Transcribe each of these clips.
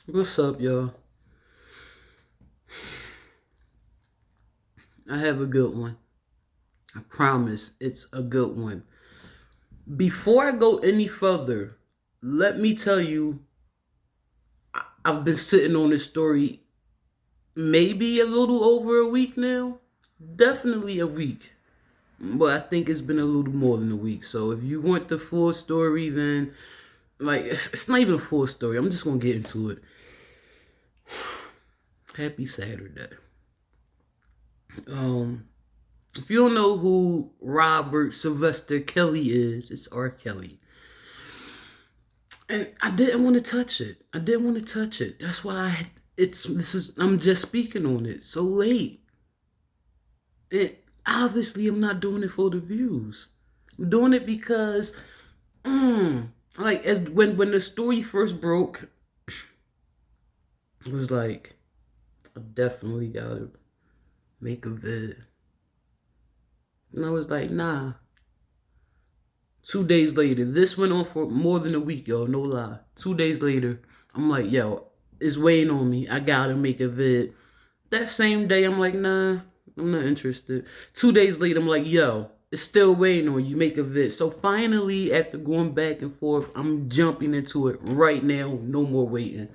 What's up, y'all? I have a good one. I promise it's a good one. Before I go any further, let me tell you, I've been sitting on this story maybe a little over a week now. Definitely a week. But I think it's been a little more than a week. So if you want the full story, then, like, it's not even a full story. I'm just going to get into it. Happy Saturday. Um, if you don't know who Robert Sylvester Kelly is, it's R.Kelly. And I didn't want to touch it. I didn't want to touch it. That's why I'm just speaking on it so late. And obviously I'm not doing it for the views. I'm doing it because like as when the story first broke, it was like I definitely gotta make a vid. And I was like, nah. 2 days later, this went on for more than a week, yo, no lie. 2 days later, I'm like, yo, it's weighing on me. I gotta make a vid. That same day, I'm like, nah, I'm not interested. 2 days later, I'm like, yo, it's still weighing on you. Make a vid. So finally, after going back and forth, I'm jumping into it right now. No more waiting.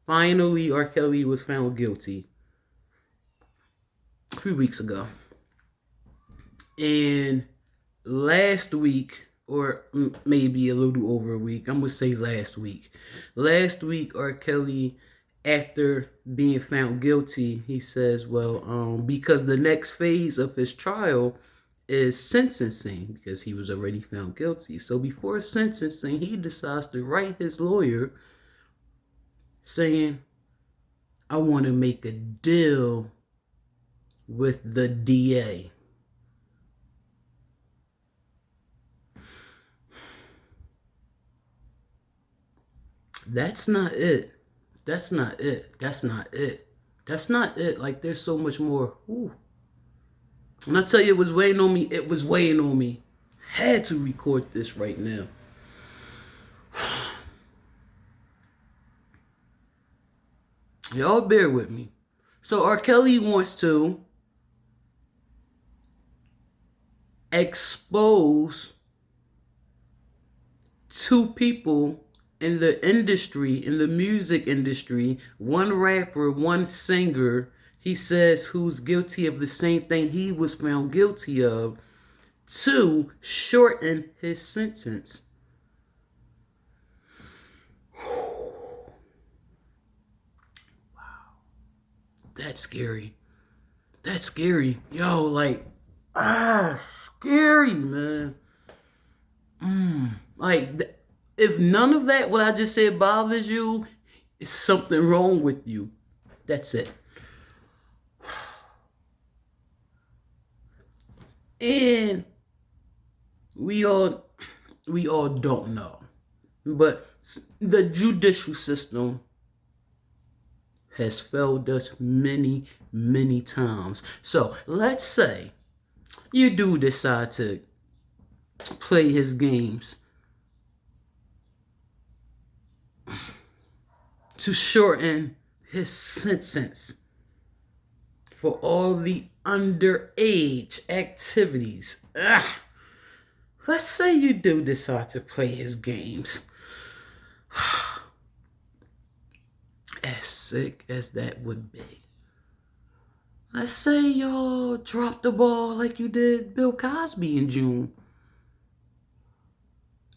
Finally, R. Kelly was found guilty a few weeks ago. And last week, or maybe a little over a week, I'm gonna say last week. Last week, R. Kelly, after being found guilty, he says, well, because the next phase of his trial is sentencing, because he was already found guilty. So before sentencing, he decides to write his lawyer saying, I want to make a deal with the DA. That's not it. That's not it. That's not it. That's not it. Like, there's so much more. Ooh. When I tell you it was weighing on me, it was weighing on me. Had to record this right now. Y'all bear with me. So R. Kelly wants to expose two people in the industry, in the music industry, one rapper, one singer, he says, who's guilty of the same thing he was found guilty of, to shorten his sentence. That's scary. That's scary. Yo, like, scary, man. Like, if none of that, what I just said, bothers you, it's something wrong with you. That's it. And we all don't know, but the judicial system has failed us many, many times. So let's say you do decide to play his games to shorten his sentence for all the underage activities. Let's say you do decide to play his games. As sick as that would be. Let's say y'all drop the ball like you did Bill Cosby in June.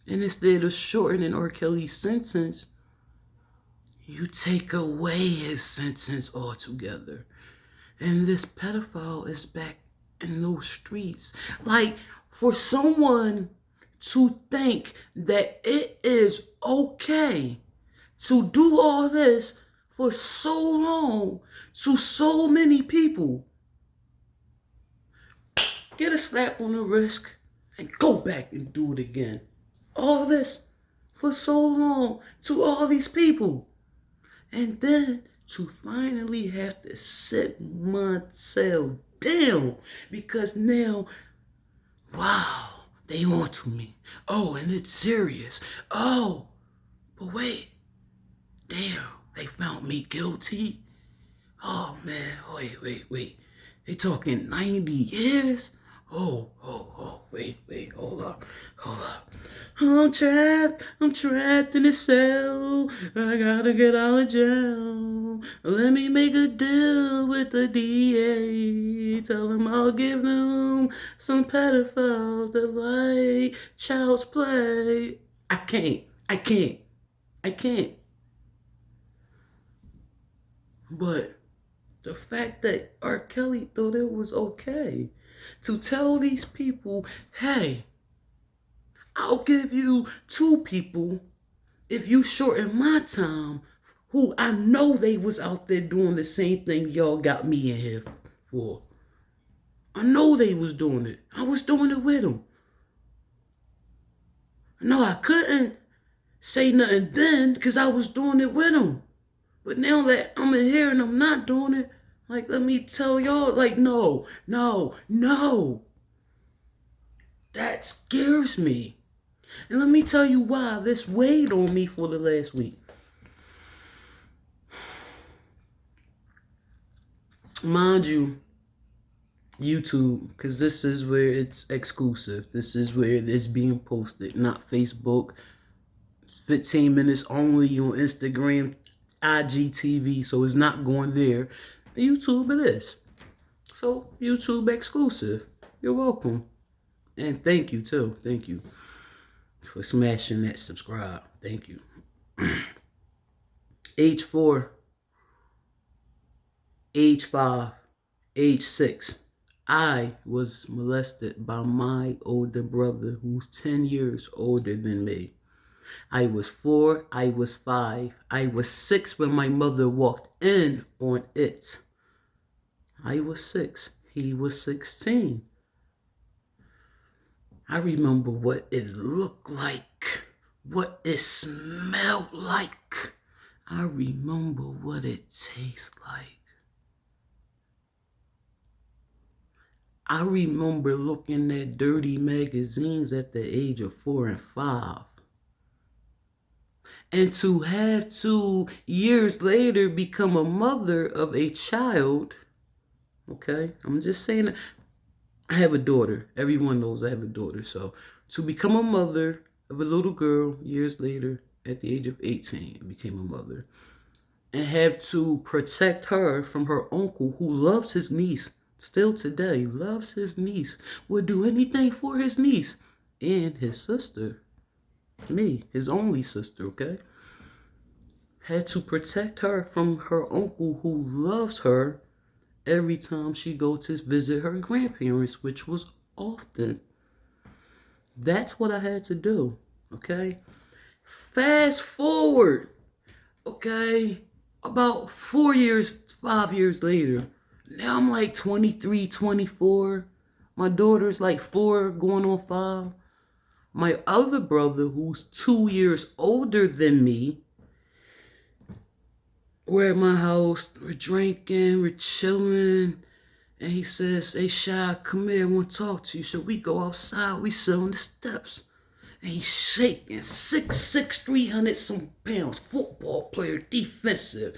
And instead of shortening R. Kelly's sentence, you take away his sentence altogether. And this pedophile is back in those streets. Like, for someone to think that it is okay to do all this for so long to so many people, get a slap on the wrist and go back and do it again. All this for so long to all these people. And then to finally have to sit myself down because now, wow, they on to me. Oh, and it's serious. Oh, But wait, damn, they found me guilty? Oh man, wait. They talking 90 years? Wait, hold up. I'm trapped in a cell. I gotta get out of jail. Let me make a deal with the DA. Tell him I'll give them some pedophiles that like child's play. I can't. But the fact that R.Kelly thought it was okay to tell these people, hey, I'll give you two people if you shorten my time, who I know they was out there doing the same thing y'all got me in here for. I know they was doing it. I was doing it with them. No, I couldn't say nothing then because I was doing it with them. But now that I'm in here and I'm not doing it, like, let me tell y'all, like, no. That scares me. And let me tell you why this weighed on me for the last week. Mind you, YouTube, because this is where it's exclusive. This is where it's being posted, not Facebook. 15 minutes only on Instagram, IGTV, so it's not going there. YouTube it is. So, YouTube exclusive. You're welcome. And thank you, too. Thank you for smashing that subscribe. Thank you. Age 4, age 5, age 6. I was molested by my older brother who's 10 years older than me. I was 4, I was 5, I was 6 when my mother walked in on it. I was 6, he was 16. I remember what it looked like, what it smelled like. I remember what it tastes like. I remember looking at dirty magazines at the age of 4 and 5. And to have 2 years later become a mother of a child, okay? I'm just saying that. I have a daughter. Everyone knows I have a daughter. So to become a mother of a little girl years later at the age of 18, I became a mother. And have to protect her from her uncle who loves his niece. Still today, loves his niece. Would do anything for his niece. And his sister. Me, his only sister, okay? Had to protect her from her uncle who loves her every time she goes to visit her grandparents, which was often. That's what I had to do, okay? Fast forward, okay, about 4 years, 5 years later. Now I'm like 23, 24. My daughter's like 4, going on 5. My other brother, who's 2 years older than me, we're at my house, we're drinking, we're chilling, and he says, hey, Shy, come here, I want to talk to you. So we go outside, we sit on the steps, and he's shaking, 6'6", 300 some pounds, football player, defensive.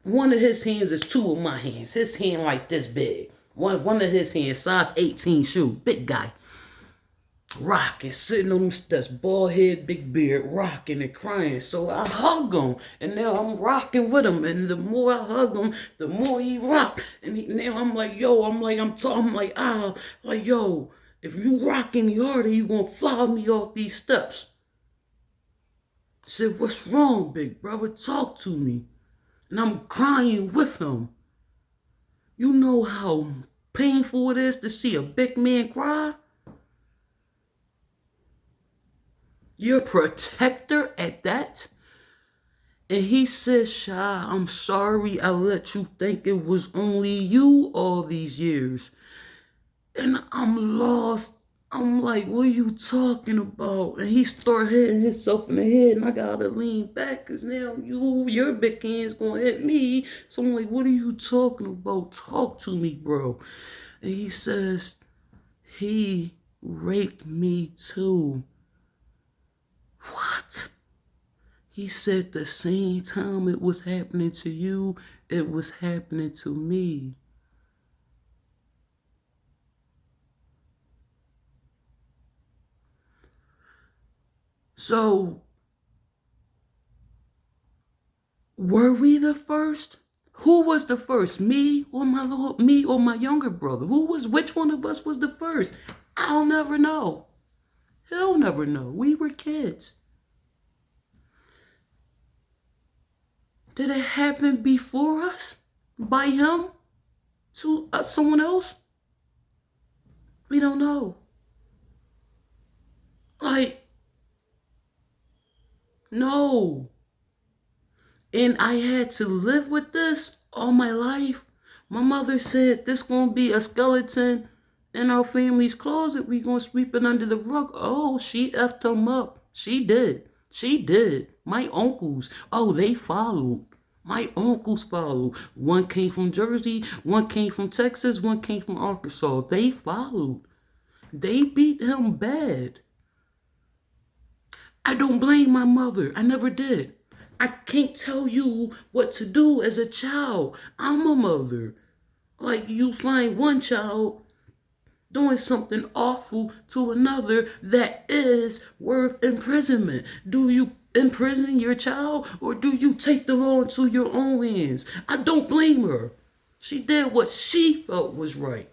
One of his hands is 2 of my hands, his hand like this big. One of his hands, size 18 shoe, big guy. Rocking, sitting on them steps, bald head, big beard, rocking and crying. So I hug him, and now I'm rocking with him. And the more I hug him, the more he rock. And now I'm like, yo, I'm like, yo, if you rock any harder, you gonna fly me off these steps. I said, what's wrong, big brother? Talk to me. And I'm crying with him. You know how painful it is to see a big man cry? Your protector at that? And he says, Shy, I'm sorry I let you think it was only you all these years. And I'm lost. I'm like, what are you talking about? And he start hitting himself in the head, and I gotta lean back, because now your big hand's gonna hit me. So I'm like, what are you talking about? Talk to me, bro. And he says, he raped me too. What? He said the same time it was happening to you, it was happening to me. So, were we the first? Who was the first? Me or my younger brother? Which one of us was the first? I'll never know. He'll never know. We were kids. Did it happen before us? By him? To someone else? We don't know. Like, no. And I had to live with this all my life. My mother said this gonna be a skeleton in our family's closet. We gonna sweep it under the rug. Oh, she effed him up. She did. She did. My uncles. Oh, they followed. My uncles followed. One came from Jersey, one came from Texas, one came from Arkansas. They followed. They beat him bad. I don't blame my mother. I never did. I can't tell you what to do as a child. I'm a mother. Like, you find one child doing something awful to another that is worth imprisonment. Do you imprison your child, or do you take the law into your own hands? I don't blame her. She did what she felt was right.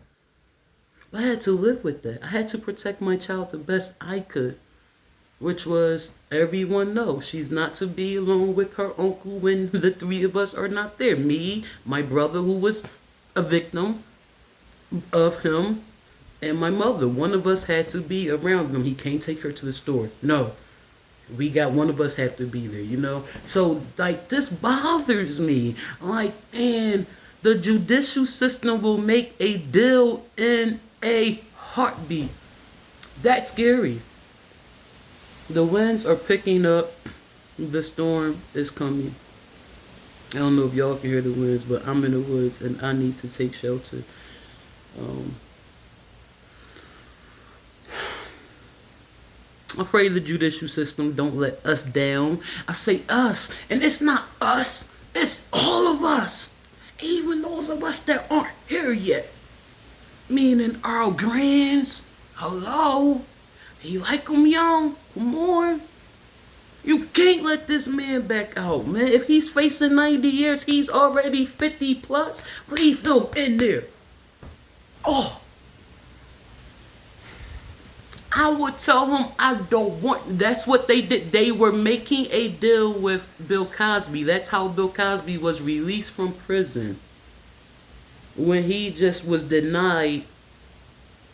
I had to live with that. I had to protect my child the best I could, which was, everyone knows she's not to be alone with her uncle when the three of us are not there. Me, my brother who was a victim of him, and my mother. One of us had to be around him. He can't take her to the store. No. We got one of us have to be there, you know? So, like, this bothers me. Like, and the judicial system will make a deal in a heartbeat. That's scary. The winds are picking up. The storm is coming. I don't know if y'all can hear the winds, but I'm in the woods and I need to take shelter. I pray the judicial system don't let us down. I say us, and it's not us. It's all of us. Even those of us that aren't here yet. Meaning our grands. Hello? You like them young? Come on. You can't let this man back out, man. If he's facing 90 years, he's already 50 plus. Leave them in there. Oh. I would tell him I don't want. That's what they did. They were making a deal with Bill Cosby. That's how Bill Cosby was released from prison. When he just was denied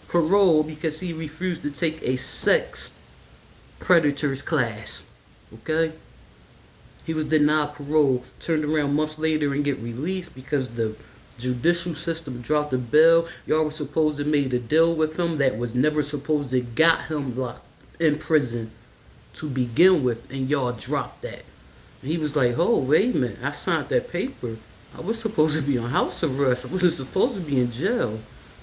parole because he refused to take a sex predators class. Okay? He was denied parole, turned around months later and get released because the judicial system dropped a bill. Y'all were supposed to made a deal with him that was never supposed to got him locked in prison to begin with, and y'all dropped that. And he was like, oh, wait a minute, I signed that paper. I was supposed to be on house arrest. I wasn't supposed to be in jail.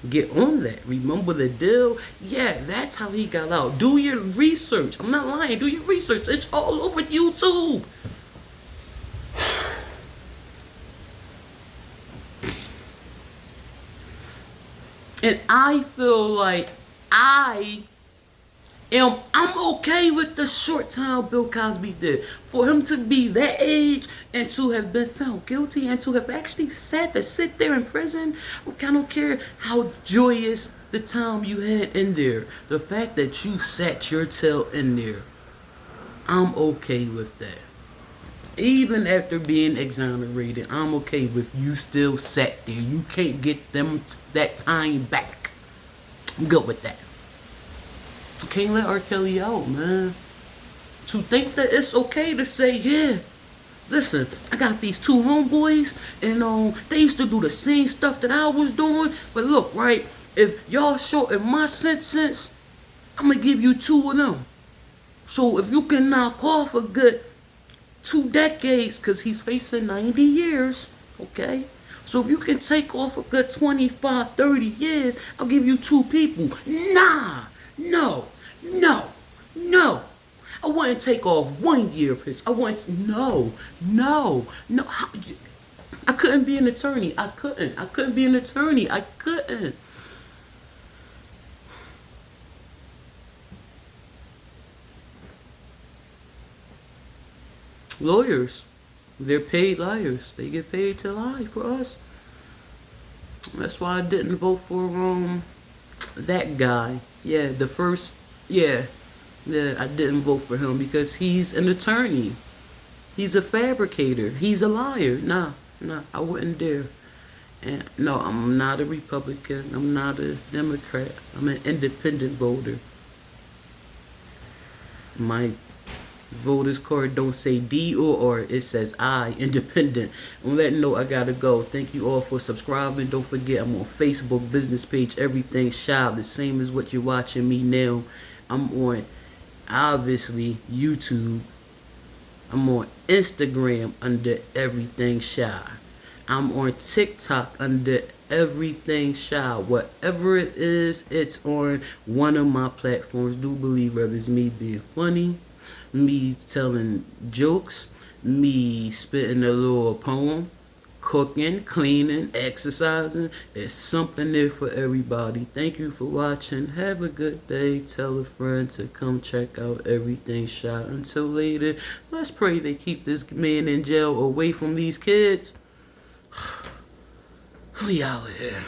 Get on that. Remember the deal? Yeah, that's how he got out. Do your research. I'm not lying. Do your research. It's all over YouTube. And I feel like I'm okay with the short time Bill Cosby did. For him to be that age and to have been found guilty and to have actually sit there in prison. Okay, I don't care how joyous the time you had in there. The fact that you sat your tail in there, I'm okay with that. Even after being exonerated, I'm okay with you still sat there. You can't get that time back. I'm good with that. You can't let R.Kelly out, man. To think that it's okay to say, yeah, listen, I got these two homeboys, and they used to do the same stuff that I was doing. But look, right, if y'all shorten my sentence, I'm gonna give you two of them. So if you can knock off a good 2 decades, because he's facing 90 years, okay? So if you can take off a good 25, 30 years, I'll give you two people. Nah, no, no, no. I wouldn't take off 1 year of his. I wouldn't. No, no, no. I couldn't be an attorney. I couldn't. I couldn't be an attorney. I couldn't. Lawyers, they're paid liars. They get paid to lie for us. That's why I didn't vote for that guy. Yeah, the first. Yeah, yeah. I didn't vote for him because he's an attorney. He's a fabricator. He's a liar. Nah, nah. I wouldn't dare. And no, I'm not a Republican. I'm not a Democrat. I'm an independent voter. My voter's card don't say D or R. It says I, independent. On that note, I gotta go. Thank you all for subscribing. Don't forget, I'm on Facebook, business page, everything shop. The same as what you're watching me now. I'm on, obviously, YouTube. I'm on Instagram under Everything Shy. I'm on TikTok under Everything Shy. Whatever it is, it's on one of my platforms. Do believe whether it's me being funny, me telling jokes, me spitting a little poem, cooking, cleaning, exercising. There's something there for everybody. Thank you for watching. Have a good day. Tell a friend to come check out Everything Shot. Until later, let's pray they keep this man in jail away from these kids. We out of here.